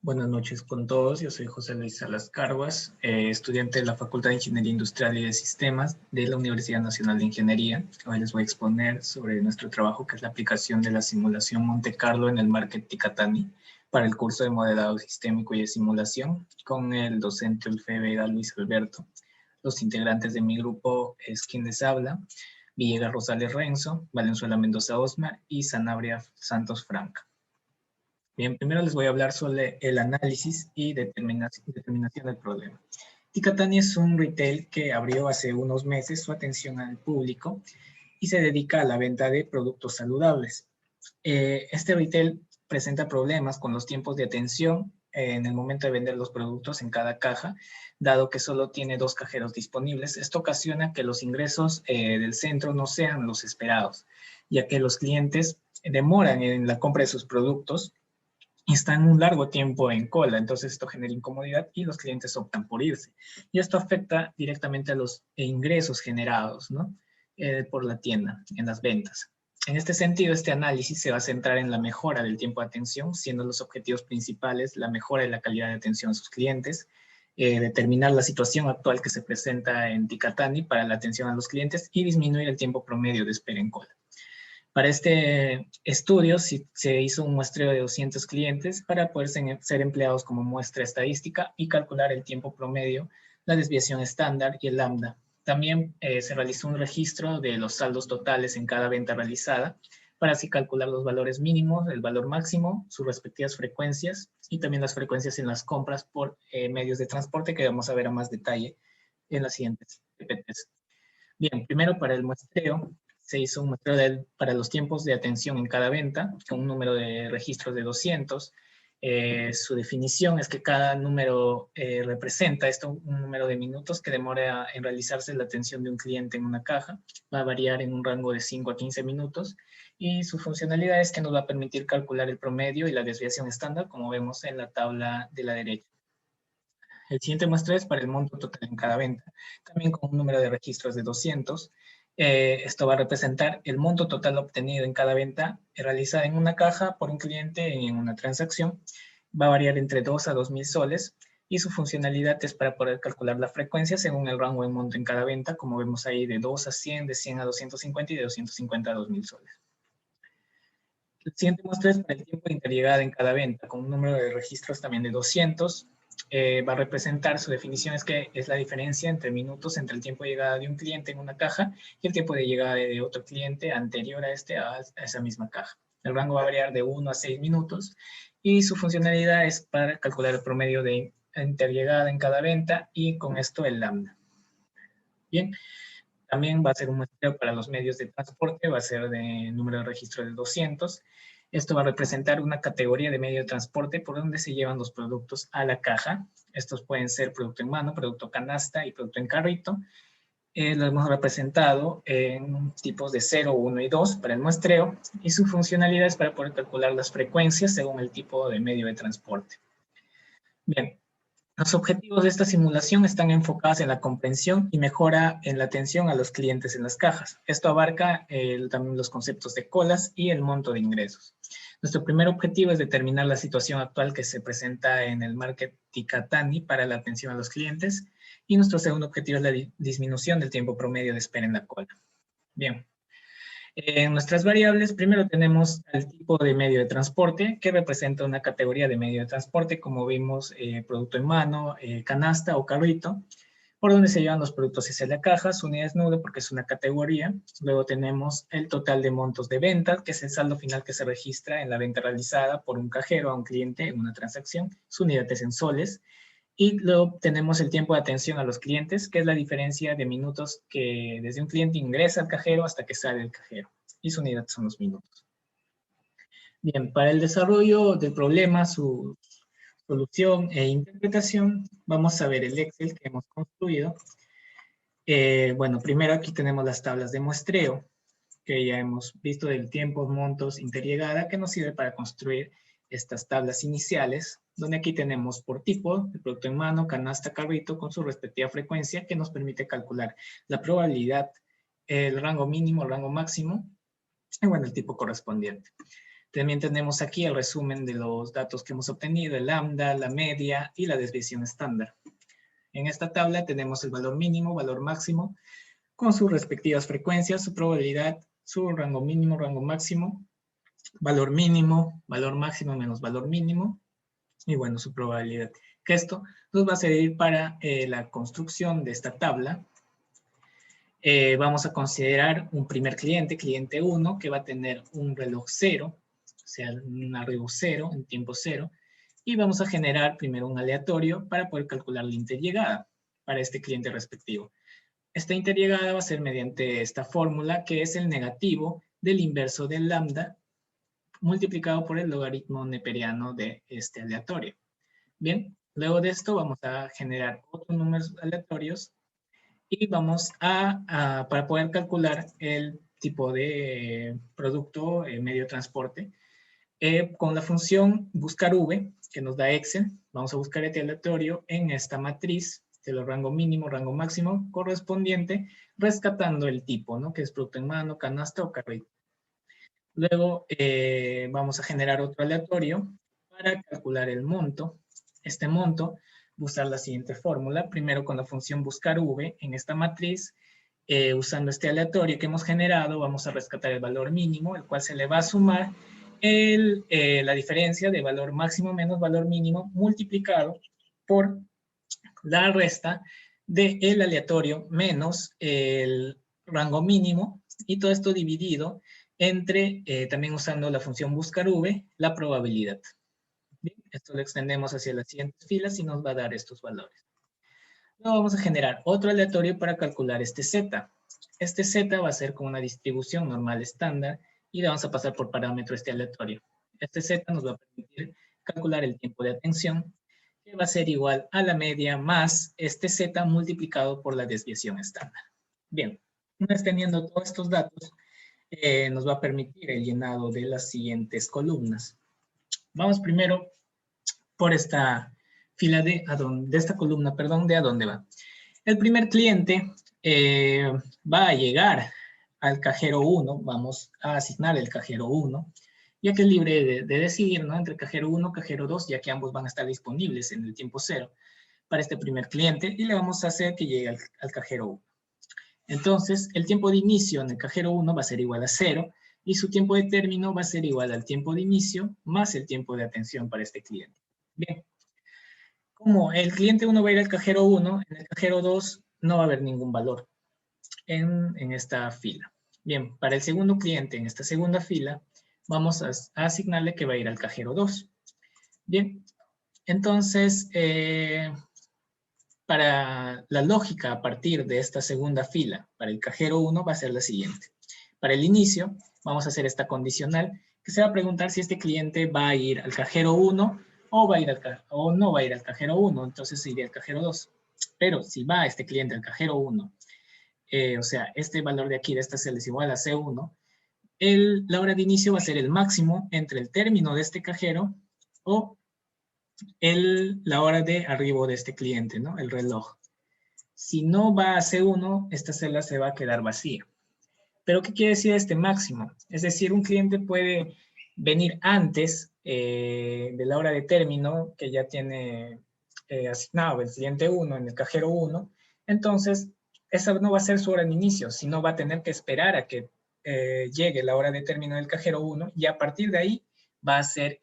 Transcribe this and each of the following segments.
Buenas noches con todos, yo soy José Luis Salas Carguas, estudiante de la Facultad de Ingeniería Industrial y de Sistemas de la Universidad Nacional de Ingeniería. Hoy les voy a exponer sobre nuestro trabajo, que es la aplicación de la simulación Monte Carlo en el Market Ticatani para el curso de modelado sistémico y de simulación, con el docente Ulfe Vega Luis Alberto. Los integrantes de mi grupo es quien les habla: Villegas Rosales Renzo, Valenzuela Mendoza Osma y Sanabria Santos Franca. Bien, primero les voy a hablar sobre el análisis y determinación del problema. Ticatani es un retail que abrió hace unos meses su atención al público y se dedica a la venta de productos saludables. Este retail presenta problemas con los tiempos de atención en el momento de vender los productos en cada caja, dado que solo tiene 2 cajeros disponibles. Esto ocasiona que los ingresos del centro no sean los esperados, ya que los clientes demoran en la compra de sus productos y están un largo tiempo en cola, entonces esto genera incomodidad y los clientes optan por irse. Y esto afecta directamente a los ingresos generados, ¿no? Por la tienda, en las ventas. En este sentido, este análisis se va a centrar en la mejora del tiempo de atención, siendo los objetivos principales la mejora de la calidad de atención a sus clientes, determinar la situación actual que se presenta en Ticatani para la atención a los clientes y disminuir el tiempo promedio de espera en cola. Para este estudio se hizo un muestreo de 200 clientes para poder ser empleados como muestra estadística y calcular el tiempo promedio, la desviación estándar y el lambda. También se realizó un registro de los saldos totales en cada venta realizada para así calcular los valores mínimos, el valor máximo, sus respectivas frecuencias y también las frecuencias en las compras por medios de transporte, que vamos a ver a más detalle en las siguientes PPTs. Bien, primero para el muestreo, se hizo un muestreo para los tiempos de atención en cada venta, con un número de registros de 200. Su definición es que cada número representa un número de minutos que demora en realizarse la atención de un cliente en una caja. Va a variar en un rango de 5 a 15 minutos. Y su funcionalidad es que nos va a permitir calcular el promedio y la desviación estándar, como vemos en la tabla de la derecha. El siguiente muestreo es para el monto total en cada venta, también con un número de registros de 200. Esto va a representar el monto total obtenido en cada venta realizada en una caja por un cliente en una transacción. Va a variar entre 2 a 2.000 soles y su funcionalidad es para poder calcular la frecuencia según el rango de monto en cada venta, como vemos ahí, de 2 a 100, de 100 a 250 y de 250 a 2.000 soles. El siguiente muestreo es para el tiempo de interllegada en cada venta, con un número de registros también de 200. Va a representar, su definición es que es la diferencia entre minutos entre el tiempo de llegada de un cliente en una caja y el tiempo de llegada de otro cliente anterior a esa misma caja. El rango va a variar de 1 a 6 minutos y su funcionalidad es para calcular el promedio de interllegada en cada venta y con esto el lambda. Bien, también va a ser un muestreo para los medios de transporte, va a ser de número de registro de 200. Esto va a representar una categoría de medio de transporte por donde se llevan los productos a la caja. Estos pueden ser producto en mano, producto canasta y producto en carrito. Lo hemos representado en tipos de 0, 1 y 2 para el muestreo, y su funcionalidad es para poder calcular las frecuencias según el tipo de medio de transporte. Bien. Los objetivos de esta simulación están enfocados en la comprensión y mejora en la atención a los clientes en las cajas. Esto abarca también los conceptos de colas y el monto de ingresos. Nuestro primer objetivo es determinar la situación actual que se presenta en el Market Ticatani para la atención a los clientes, y nuestro segundo objetivo es la disminución del tiempo promedio de espera en la cola. Bien. En nuestras variables, primero tenemos el tipo de medio de transporte, que representa una categoría de medio de transporte, como vimos, producto en mano, canasta o carrito, por donde se llevan los productos hacia la caja. Su unidad es nudo porque es una categoría. Luego tenemos el total de montos de venta, que es el saldo final que se registra en la venta realizada por un cajero a un cliente en una transacción. Su unidad es en soles. Y luego tenemos el tiempo de atención a los clientes, que es la diferencia de minutos que desde un cliente ingresa al cajero hasta que sale del cajero. Y su unidad son los minutos. Bien, para el desarrollo del problema, su solución e interpretación, vamos a ver el Excel que hemos construido. Bueno, primero aquí tenemos las tablas de muestreo, que ya hemos visto, del tiempo, montos, interllegada, que nos sirve para construir estas tablas iniciales, donde aquí tenemos por tipo, el producto en mano, canasta, carrito, con su respectiva frecuencia, que nos permite calcular la probabilidad, el rango mínimo, el rango máximo, y bueno, el tipo correspondiente. También tenemos aquí el resumen de los datos que hemos obtenido, el lambda, la media y la desviación estándar. En esta tabla tenemos el valor mínimo, valor máximo, con sus respectivas frecuencias, su probabilidad, su rango mínimo, rango máximo, valor mínimo, valor máximo menos valor mínimo, y bueno, su probabilidad. Que esto nos va a servir para la construcción de esta tabla. Vamos a considerar un primer cliente, cliente 1, que va a tener un reloj 0, o sea, un arreglo 0, en tiempo 0, y vamos a generar primero un aleatorio para poder calcular la interllegada para este cliente respectivo. Esta interllegada va a ser mediante esta fórmula, que es el negativo del inverso del lambda multiplicado por el logaritmo neperiano de este aleatorio. Bien, luego de esto vamos a generar otros números aleatorios y vamos para poder calcular el tipo de producto medio de transporte, con la función buscar v, que nos da Excel, vamos a buscar este aleatorio en esta matriz de los rango mínimo, rango máximo correspondiente, rescatando el tipo, ¿no? Que es producto en mano, canasta o carrito. Luego vamos a generar otro aleatorio para calcular el monto. Este monto, usar la siguiente fórmula. Primero con la función buscar v en esta matriz, usando este aleatorio que hemos generado, vamos a rescatar el valor mínimo, el cual se le va a sumar la diferencia de valor máximo menos valor mínimo multiplicado por la resta del aleatorio menos el rango mínimo, y todo esto dividido entre, también usando la función buscar v, la probabilidad. Bien, esto lo extendemos hacia las siguientes filas y nos va a dar estos valores. Luego vamos a generar otro aleatorio para calcular este z. Este z va a ser con una distribución normal estándar y le vamos a pasar por parámetro este aleatorio. Este z nos va a permitir calcular el tiempo de atención, que va a ser igual a la media más este z multiplicado por la desviación estándar. Bien, una vez teniendo todos estos datos, nos va a permitir el llenado de las siguientes columnas. Vamos primero por esta fila de esta columna, perdón, de a dónde va. El primer cliente va a llegar al cajero 1, vamos a asignar el cajero 1, ya que es libre de decidir, ¿no? Entre cajero 1 y cajero 2, ya que ambos van a estar disponibles en el tiempo 0 para este primer cliente, y le vamos a hacer que llegue al cajero 1. Entonces, el tiempo de inicio en el cajero 1 va a ser igual a 0 y su tiempo de término va a ser igual al tiempo de inicio más el tiempo de atención para este cliente. Bien, como el cliente 1 va a ir al cajero 1, en el cajero 2 no va a haber ningún valor en esta fila. Bien, para el segundo cliente en esta segunda fila, vamos a asignarle que va a ir al cajero 2. Bien, entonces, para la lógica a partir de esta segunda fila, para el cajero 1 va a ser la siguiente. Para el inicio, vamos a hacer esta condicional, que se va a preguntar si este cliente va a ir al cajero 1 o, no va a ir al cajero 1, entonces iría al cajero 2. Pero si va este cliente al cajero 1, o sea, este valor de aquí, de esta celda es igual a C1, la hora de inicio va a ser el máximo entre el término de este cajero o la hora de arribo de este cliente, ¿no? El reloj. Si no va a C1, esta celda se va a quedar vacía. ¿Pero qué quiere decir este máximo? Es decir, un cliente puede venir antes de la hora de término que ya tiene asignado el cliente 1 en el cajero 1. Entonces, esa no va a ser su hora de inicio, sino va a tener que esperar a que llegue la hora de término del cajero 1 y a partir de ahí va a ser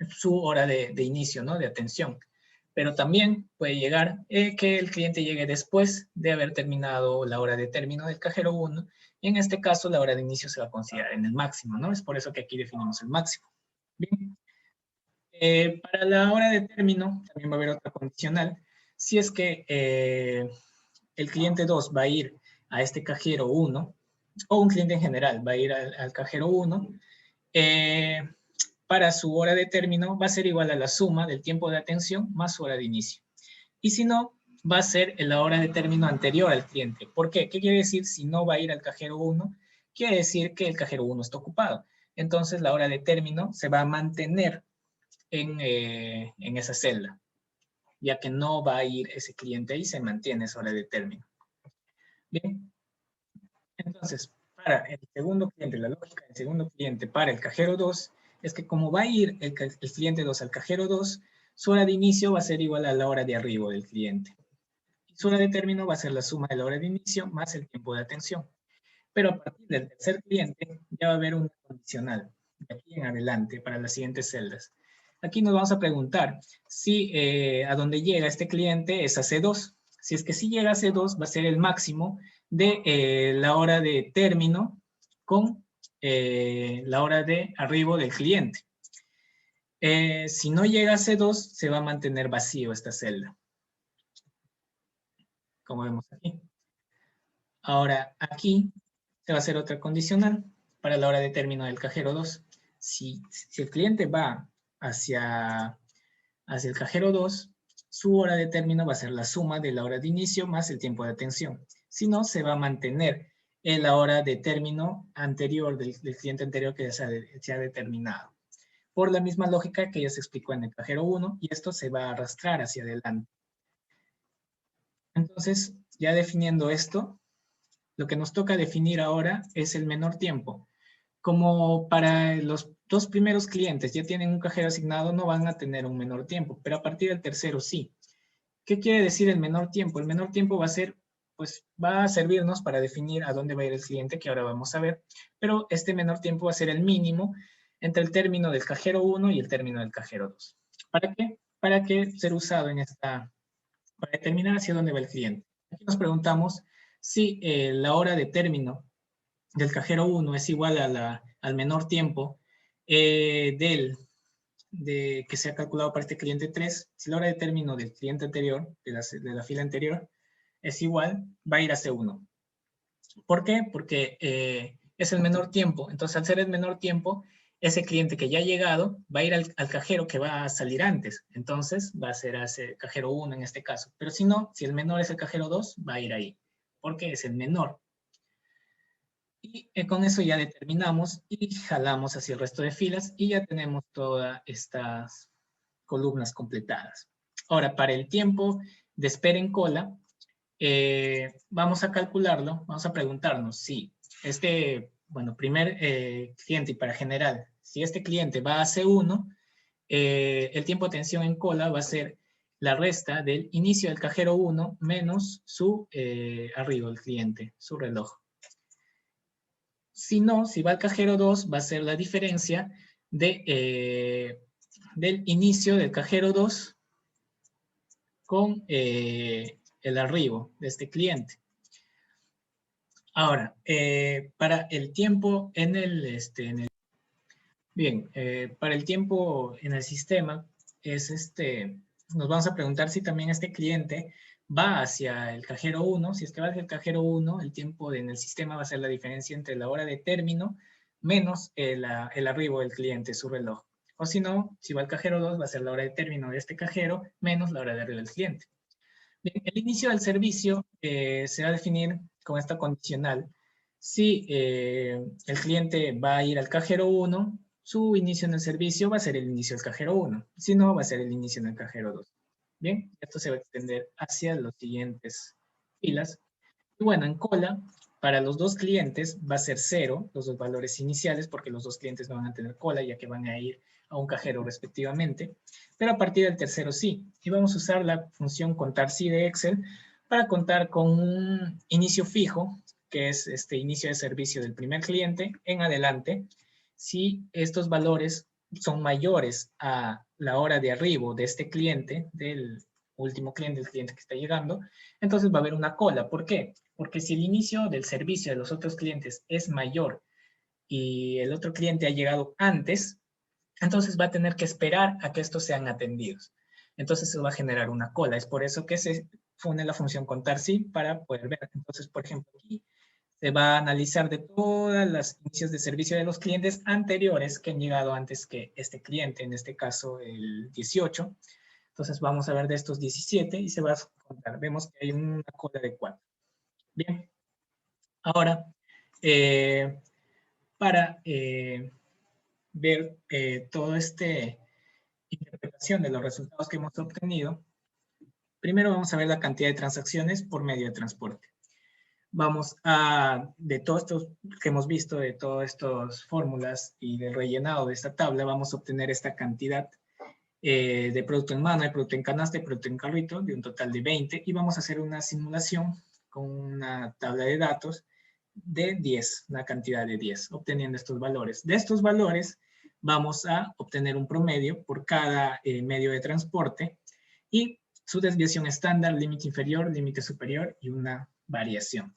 su hora de inicio, ¿no? De atención. Pero también puede llegar que el cliente llegue después de haber terminado la hora de término del cajero 1, y en este caso la hora de inicio se va a considerar en el máximo, ¿no? Es por eso que aquí definimos el máximo. Bien. Para la hora de término también va a haber otra condicional. Si es que el cliente 2 va a ir a este cajero 1, o un cliente en general va a ir al cajero 1, para su hora de término va a ser igual a la suma del tiempo de atención más su hora de inicio. Y si no, va a ser la hora de término anterior al cliente. ¿Por qué? ¿Qué quiere decir si no va a ir al cajero 1? Quiere decir que el cajero 1 está ocupado. Entonces la hora de término se va a mantener en esa celda, ya que no va a ir ese cliente y se mantiene esa hora de término. Bien. Entonces, para el segundo cliente, la lógica del segundo cliente para el cajero 2, es que como va a ir el cliente 2 al cajero 2, su hora de inicio va a ser igual a la hora de arribo del cliente. Y su hora de término va a ser la suma de la hora de inicio más el tiempo de atención. Pero a partir del tercer cliente ya va a haber un condicional de aquí en adelante para las siguientes celdas. Aquí nos vamos a preguntar si a donde llega este cliente es a C2. Si es que sí llega a C2, va a ser el máximo de la hora de término con la hora de arribo del cliente. Si no llega a C2, se va a mantener vacío esta celda, como vemos aquí. Ahora, aquí se va a hacer otra condicional para la hora de término del cajero 2. Si el cliente va hacia el cajero 2, su hora de término va a ser la suma de la hora de inicio más el tiempo de atención. Si no, se va a mantener en la hora de término anterior del cliente anterior que ya se ha determinado. Por la misma lógica que ya se explicó en el cajero 1, y esto se va a arrastrar hacia adelante. Entonces, ya definiendo esto, lo que nos toca definir ahora es el menor tiempo. Como para los dos primeros clientes ya tienen un cajero asignado, no van a tener un menor tiempo, pero a partir del tercero sí. ¿Qué quiere decir el menor tiempo? El menor tiempo va a ser, pues va a servirnos para definir a dónde va a ir el cliente, que ahora vamos a ver, pero este menor tiempo va a ser el mínimo entre el término del cajero 1 y el término del cajero 2. ¿Para qué? Para que ser usado para determinar hacia dónde va el cliente. Aquí nos preguntamos si la hora de término del cajero 1 es igual a al menor tiempo que se ha calculado para este cliente 3, si la hora de término del cliente anterior, de la fila anterior, es igual, va a ir a C1. ¿Por qué? Porque es el menor tiempo. Entonces, al ser el menor tiempo, ese cliente que ya ha llegado va a ir al cajero que va a salir antes. Entonces, va a ser a ese cajero 1 en este caso. Pero si no, si el menor es el cajero 2, va a ir ahí, porque es el menor. Y con eso ya determinamos y jalamos hacia el resto de filas y ya tenemos todas estas columnas completadas. Ahora, para el tiempo de espera en cola, vamos a calcularlo, vamos a preguntarnos si primer cliente y para general, si este cliente va a C1, el tiempo de atención en cola va a ser la resta del inicio del cajero 1 menos su arribo del cliente, su reloj. Si no, si va al cajero 2, va a ser la diferencia del inicio del cajero 2 con el arribo de este cliente. Ahora, para el tiempo para el tiempo en el sistema, nos vamos a preguntar si también este cliente va hacia el cajero 1. Si es que va hacia el cajero 1, el tiempo en el sistema va a ser la diferencia entre la hora de término menos el arribo del cliente, su reloj. O si no, si va al cajero 2, va a ser la hora de término de este cajero menos la hora de arribo del cliente. Bien, el inicio del servicio se va a definir con esta condicional. Si el cliente va a ir al cajero 1, su inicio en el servicio va a ser el inicio del cajero 1. Si no, va a ser el inicio en el cajero 2. Bien, esto se va a extender hacia las siguientes filas. Y bueno, en cola, para los dos clientes va a ser 0, los dos valores iniciales, porque los dos clientes no van a tener cola, ya que van a ir a un cajero respectivamente. Pero a partir del tercero sí. Y vamos a usar la función contar sí de Excel para contar con un inicio fijo, que es este inicio de servicio del primer cliente en adelante. Si estos valores son mayores a la hora de arribo de este cliente, del último cliente, el cliente que está llegando, entonces va a haber una cola. ¿Por qué? Porque si el inicio del servicio de los otros clientes es mayor y el otro cliente ha llegado antes, entonces va a tener que esperar a que estos sean atendidos. Entonces se va a generar una cola. Es por eso que se pone la función contar sí para poder ver. Entonces, por ejemplo, aquí se va a analizar de todas las inicios de servicio de los clientes anteriores que han llegado antes que este cliente, en este caso el 18. Entonces vamos a ver de estos 17 y se va a contar. Vemos que hay una cola de 4. Bien. Ahora, para ver toda esta interpretación de los resultados que hemos obtenido, primero vamos a ver la cantidad de transacciones por medio de transporte. vamos a, de todos estos que hemos visto, de todas estas fórmulas y del rellenado de esta tabla, vamos a obtener esta cantidad de producto en mano, de producto en canasta y producto en carrito, de un total de 20, y vamos a hacer una simulación con una tabla de datos de 10, una cantidad de 10, obteniendo estos valores. De estos valores vamos a obtener un promedio por cada medio de transporte y su desviación estándar, límite inferior, límite superior y una variación.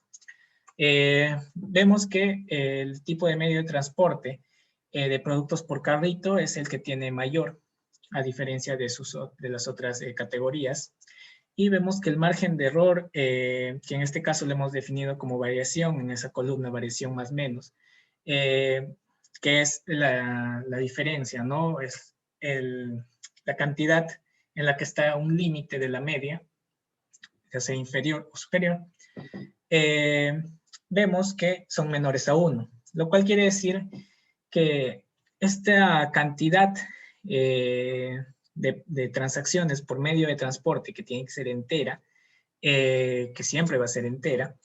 Vemos que el tipo de medio de transporte de productos por carrito es el que tiene mayor, a diferencia de las otras categorías. Y vemos que el margen de error, que en este caso lo hemos definido como variación, en esa columna variación más menos, que es la diferencia, ¿no? Es la cantidad en la que está un límite de la media, ya sea inferior o superior, vemos que son menores a 1, lo cual quiere decir que esta cantidad de transacciones por medio de transporte, que tiene que ser entera, que siempre va a ser entera,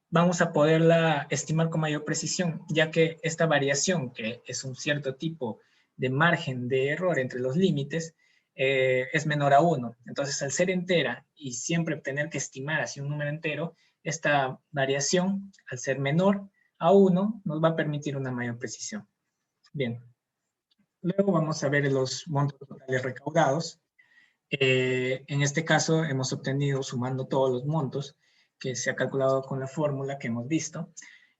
vamos a poderla estimar con mayor precisión, ya que esta variación, que es un cierto tipo de margen de error entre los límites, es menor a 1. Entonces, al ser entera y siempre tener que estimar hacia un número entero, esta variación, al ser menor a 1, nos va a permitir una mayor precisión. Bien. Luego vamos a ver los montos totales recaudados. En este caso hemos obtenido, sumando todos los montos que se ha calculado con la fórmula que hemos visto,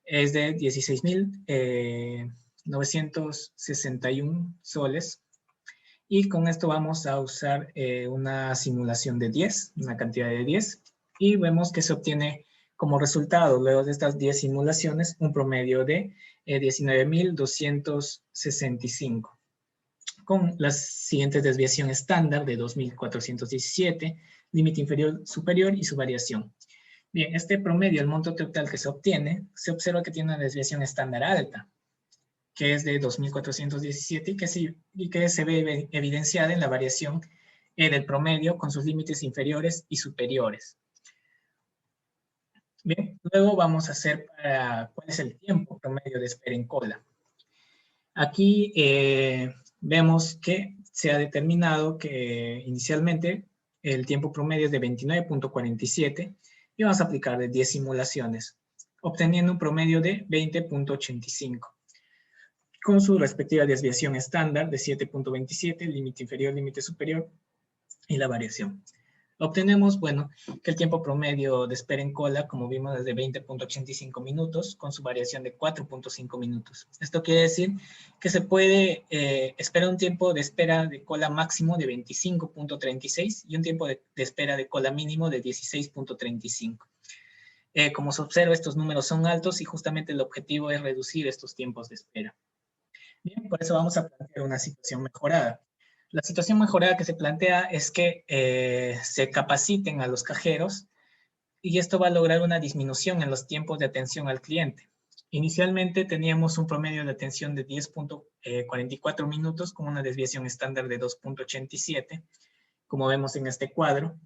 es de 16.961 soles. Y con esto vamos a usar una simulación de 10, una cantidad de 10, y vemos que se obtiene como resultado, luego de estas 10 simulaciones, un promedio de 19.265. Con las siguientes desviaciones estándar de 2.417, límite inferior, superior y su variación. Bien, este promedio, el monto total que se obtiene, se observa que tiene una desviación estándar alta, que es de 2.417 y que se ve evidenciada en la variación del promedio con sus límites inferiores y superiores. Bien, luego vamos a hacer cuál es el tiempo promedio de espera en cola. Aquí vemos que se ha determinado que inicialmente el tiempo promedio es de 29.47 y vamos a aplicar de 10 simulaciones, obteniendo un promedio de 20.85, con su respectiva desviación estándar de 7.27, límite inferior, límite superior y la variación. Obtenemos, bueno, que el tiempo promedio de espera en cola, como vimos, es de 20.85 minutos, con su variación de 4.5 minutos. Esto quiere decir que se puede esperar un tiempo de espera de cola máximo de 25.36 y un tiempo de espera de cola mínimo de 16.35. Como se observa, estos números son altos y justamente el objetivo es reducir estos tiempos de espera. Bien, por eso vamos a plantear una situación mejorada. La situación mejorada que se plantea es que se capaciten a los cajeros y esto va a lograr una disminución en los tiempos de atención al cliente. Inicialmente teníamos un promedio de atención de 10.44 minutos con una desviación estándar de 2.87, como vemos en este cuadro.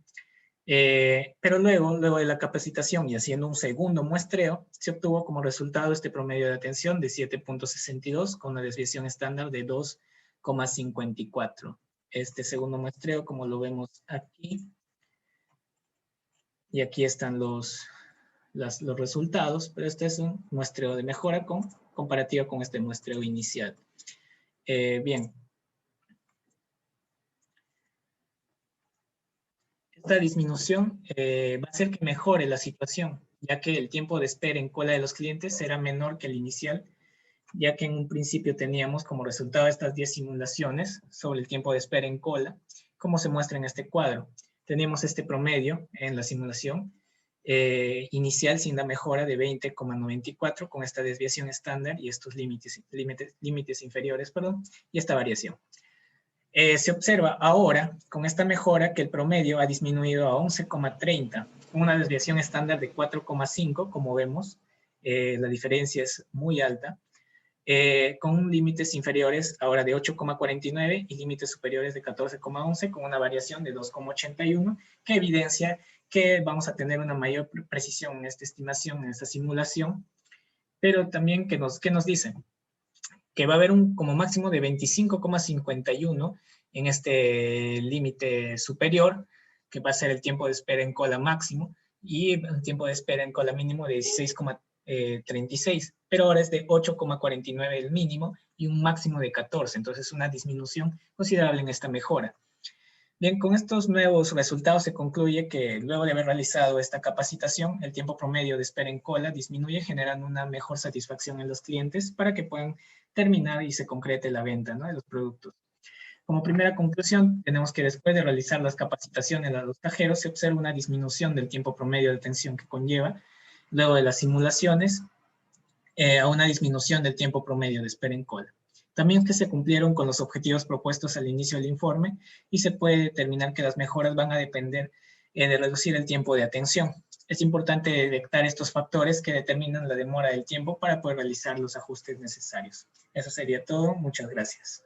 Pero luego de la capacitación y haciendo un segundo muestreo, se obtuvo como resultado este promedio de atención de 7.62 con una desviación estándar de 2.54. Este segundo muestreo, como lo vemos aquí, y aquí están los resultados, pero este es un muestreo de mejora comparativo con este muestreo inicial. Bien. Esta disminución va a hacer que mejore la situación, ya que el tiempo de espera en cola de los clientes será menor que el inicial, ya que en un principio teníamos como resultado estas 10 simulaciones sobre el tiempo de espera en cola, como se muestra en este cuadro. Teníamos este promedio en la simulación inicial sin la mejora de 20.94 con esta desviación estándar y estos límites inferiores, perdón, y esta variación. Se observa ahora, con esta mejora, que el promedio ha disminuido a 11.30, con una desviación estándar de 4.5, como vemos, la diferencia es muy alta. con límites inferiores ahora de 8,49 y límites superiores de 14,11 con una variación de 2,81 que evidencia que vamos a tener una mayor precisión en esta estimación, en esta simulación, pero también que nos dicen que va a haber un como máximo de 25,51 en este límite superior, que va a ser el tiempo de espera en cola máximo, y el tiempo de espera en cola mínimo de 16,36, pero ahora es de 8,49 el mínimo y un máximo de 14, entonces una disminución considerable en esta mejora. Bien, con estos nuevos resultados se concluye que luego de haber realizado esta capacitación, el tiempo promedio de espera en cola disminuye, generando una mejor satisfacción en los clientes para que puedan terminar y se concrete la venta, ¿no?, de los productos. Como primera conclusión, tenemos que después de realizar las capacitaciones a los cajeros, se observa una disminución del tiempo promedio de atención que conlleva, luego de las simulaciones, a una disminución del tiempo promedio de espera en cola. También que se cumplieron con los objetivos propuestos al inicio del informe y se puede determinar que las mejoras van a depender de reducir el tiempo de atención. Es importante detectar estos factores que determinan la demora del tiempo para poder realizar los ajustes necesarios. Eso sería todo. Muchas gracias.